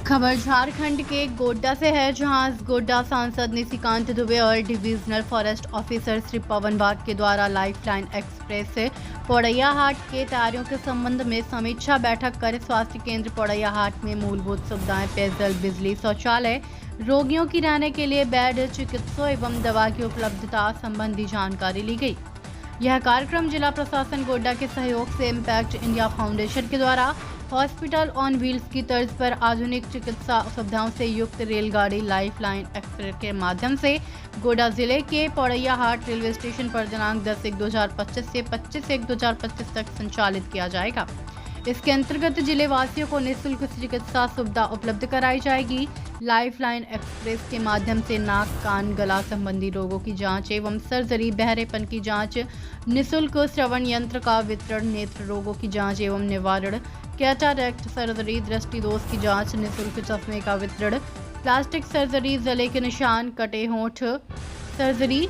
खबर झारखंड के गोड्डा से है, जहां गोड्डा सांसद निशिकांत दुबे और divisional forest officer Shri Pawan बाग के द्वारा लाइफलाइन एक्सप्रेस से पोड़ैयाहाट के तैयारियों के संबंध में समीक्षा बैठक कर स्वास्थ्य केंद्र पोड़ैयाहाट में मूलभूत सुविधाएं, पेयजल, बिजली, शौचालय, रोगियों की रहने के लिए बेड, चिकित्सा एवं दवा की उपलब्धता संबंधी जानकारी ली गई। यह कार्यक्रम जिला प्रशासन गोड्डा के सहयोग से इम्पैक्ट इंडिया फाउंडेशन के द्वारा हॉस्पिटल ऑन व्हील्स की तर्ज पर आधुनिक चिकित्सा सुविधाओं से युक्त रेलगाड़ी लाइफलाइन एक्सप्रेस के माध्यम से गोड्डा जिले के पोड़ैयाहाट रेलवे स्टेशन पर दिनांक 10/1/2025 से 25/1/2025 तक संचालित किया जाएगा। इसके अंतर्गत जिले वासियों को निःशुल्क चिकित्सा सुविधा उपलब्ध कराई जाएगी। लाइफलाइन एक्सप्रेस के माध्यम से नाक, कान, गला संबंधी रोगों की जांच एवं सर्जरी, बहरेपन की जांच, निःशुल्क श्रवण यंत्र का वितरण, नेत्र रोगों की जांच एवं निवारण, कैटारैक्ट सर्जरी, दृष्टि दोष की जांच, निःशुल्क चश्मे का वितरण, प्लास्टिक सर्जरी, जले के निशान, कटे होंठ सर्जरी,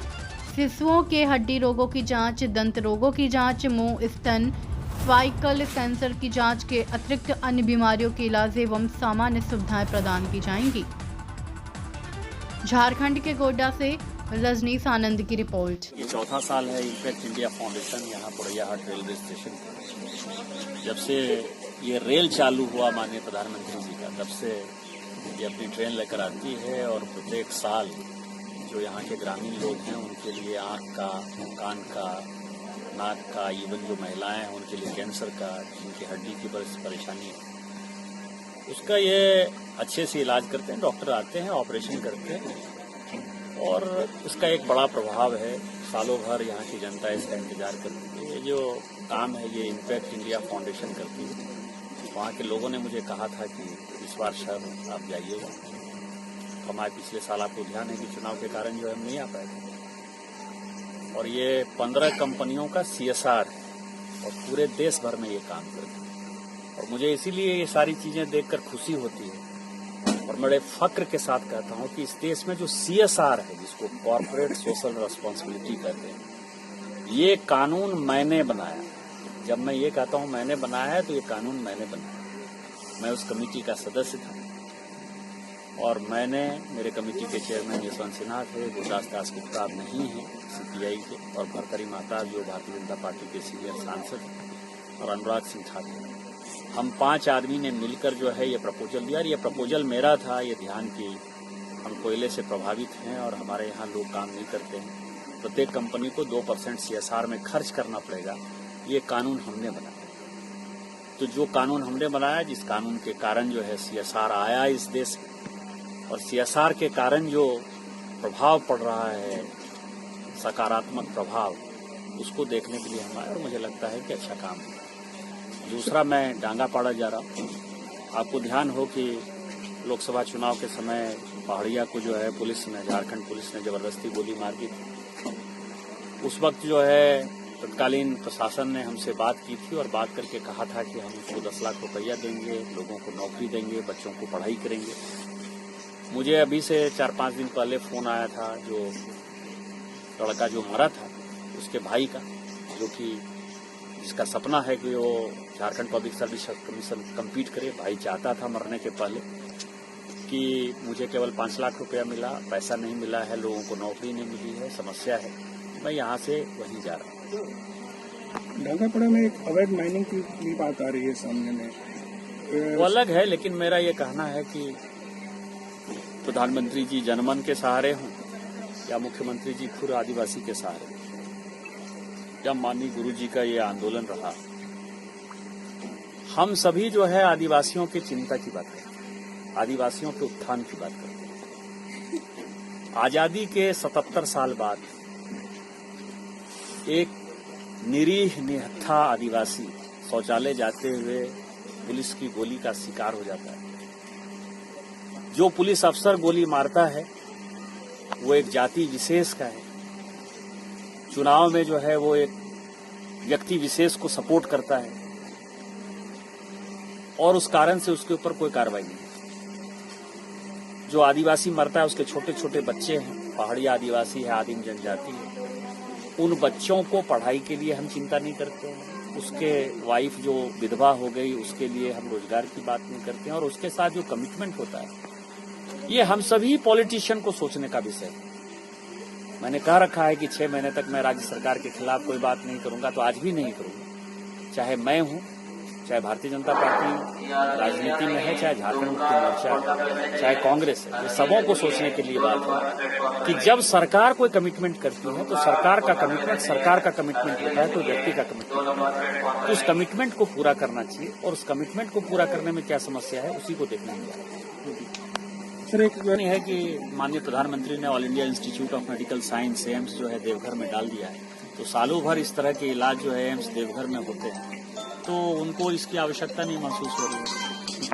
शिशुओं के हड्डी रोगों की जांच, दंत रोगों की जांच, मुंह, स्तन, सर्वाइकल कैंसर की जांच के अतिरिक्त अन्य बीमारियों के इलाज एवं सामान्य सुविधाएं प्रदान की जाएंगी। झारखंड के गोड्डा से रजनीश आनंद की रिपोर्ट। ये चौथा साल है इम्पैक्ट इंडिया फाउंडेशन यहाँ पोड़ैयाहाट रेलवे स्टेशन पर। जब से ये रेल चालू हुआ माननीय प्रधानमंत्री जी का, तब से ये अपनी ट्रेन लेकर आती है और प्रत्येक साल जो यहाँ के ग्रामीण लोग हैं उनके लिए आँख का, कान का, नाक का, इवन जो महिलाएं हैं उनके लिए कैंसर का, जिनकी हड्डी की परेशानी है, उसका ये अच्छे से इलाज करते हैं। डॉक्टर आते हैं, ऑपरेशन करते हैं और उसका एक बड़ा प्रभाव है। सालों भर यहाँ की जनता इसका इंतजार करती है। ये जो काम है ये इम्पैक्ट इंडिया फाउंडेशन करती है। वहाँ के लोगों ने मुझे कहा था कि इस बार सर आप जाइएगा। हमारे पिछले साल आपको ध्यान है कि चुनाव के कारण जो है हम नहीं आ पाए थे। और ये 15 कंपनियों का CSR है और पूरे देश भर में ये काम करते हैं। और मुझे इसीलिए ये सारी चीजें देखकर खुशी होती है और बड़े फक्र के साथ कहता हूँ कि इस देश में जो CSR है, जिसको कॉर्पोरेट सोशल रिस्पॉन्सिबिलिटी कहते हैं, ये कानून मैंने बनाया। जब मैं ये कहता हूँ मैंने बनाया है तो ये कानून मैंने बनाया। मैं उस कमेटी का सदस्य था और मेरे कमेटी के चेयरमैन यशवंत सिन्हा थे, गुरदास दास गुप्ता नहीं है CPI के, और भरतरी महता जो भारतीय जनता पार्टी के सीनियर सांसद और अनुराग सिंह ठाकुर। हम 5 आदमी ने मिलकर जो है ये प्रपोजल दिया। ये प्रपोजल मेरा था, ये ध्यान की हम कोयले से प्रभावित हैं और हमारे यहाँ लोग काम नहीं करते हैं। प्रत्येक कंपनी को 2% CSR में खर्च करना पड़ेगा। ये कानून हमने बनाया। तो जो कानून हमने बनाया, जिस कानून के कारण जो है CSR आया इस देश में, और CSR के कारण जो प्रभाव पड़ रहा है, सकारात्मक प्रभाव, उसको देखने के लिए हम आए और मुझे लगता है कि अच्छा काम है। दूसरा, मैं डांगापाड़ा जा रहा हूँ। आपको ध्यान हो कि लोकसभा चुनाव के समय पहाड़िया को जो है झारखंड पुलिस ने जबरदस्ती गोली मार दी थी। उस वक्त जो है तत्कालीन प्रशासन ने हमसे बात की थी और बात करके कहा था कि हम उसको 10 लाख रुपया देंगे, लोगों को नौकरी देंगे, बच्चों को पढ़ाई करेंगे। मुझे अभी से 4-5 दिन पहले फोन आया था जो लड़का जो मरा था उसके भाई का, जो कि जिसका सपना है कि वो Jharkhand public service commission compete करे। भाई चाहता था मरने के पहले कि मुझे केवल 5 लाख रुपया मिला, पैसा नहीं मिला है, लोगों को नौकरी नहीं मिली है, समस्या है। मैं यहाँ से वहीं जा रहा हूँ। डांगापाड़ा में एक अवैध माइनिंग की बात आ रही है सामने में। वो अलग है, लेकिन मेरा ये कहना है कि प्रधानमंत्री जी जनमन के सहारे हों या मुख्यमंत्री जी खुद आदिवासी के सहारे, या माननीय गुरु जी का ये आंदोलन रहा, हम सभी जो है आदिवासियों की चिंता की बात करते हैं, आदिवासियों के उत्थान की बात करते हैं। आजादी के 77 साल बाद एक निरीह निहत्था आदिवासी शौचालय जाते हुए पुलिस की गोली का शिकार हो जाता है। जो पुलिस अफसर गोली मारता है वो एक जाति विशेष का है। चुनाव में जो है वो एक व्यक्ति विशेष को सपोर्ट करता है और उस कारण से उसके ऊपर कोई कार्रवाई नहीं। जो आदिवासी मरता है उसके छोटे छोटे बच्चे हैं, पहाड़ी आदिवासी है, आदिम जनजाति है, उन बच्चों को पढ़ाई के लिए हम चिंता नहीं करते हैं। उसके वाइफ जो विधवा हो गई उसके लिए हम रोजगार की बात नहीं करते हैं। और उसके साथ जो कमिटमेंट होता है ये हम सभी पॉलिटिशियन को सोचने का विषय है। मैंने कह रखा है कि 6 महीने तक मैं राज्य सरकार के खिलाफ कोई बात नहीं करूंगा, तो आज भी नहीं करूंगा। चाहे मैं हूं, चाहे भारतीय जनता पार्टी राजनीति में है, चाहे झारखंड मुक्ति मोर्चा है, चाहे कांग्रेस है, ये सबों को सोचने के लिए बात है कि जब सरकार कोई कमिटमेंट करती है तो सरकार का कमिटमेंट होता है, तो व्यक्ति का कमिटमेंट होता है। तो उस कमिटमेंट को पूरा करना चाहिए और उस कमिटमेंट को पूरा करने में क्या समस्या है उसी को देखना है। सर एक है कि माननीय प्रधानमंत्री ने all India institute of medical science AIIMS जो है देवघर में डाल दिया है, तो सालों भर इस तरह के इलाज जो है एम्स देवघर में होते हैं, तो उनको इसकी आवश्यकता नहीं महसूस हो रही है।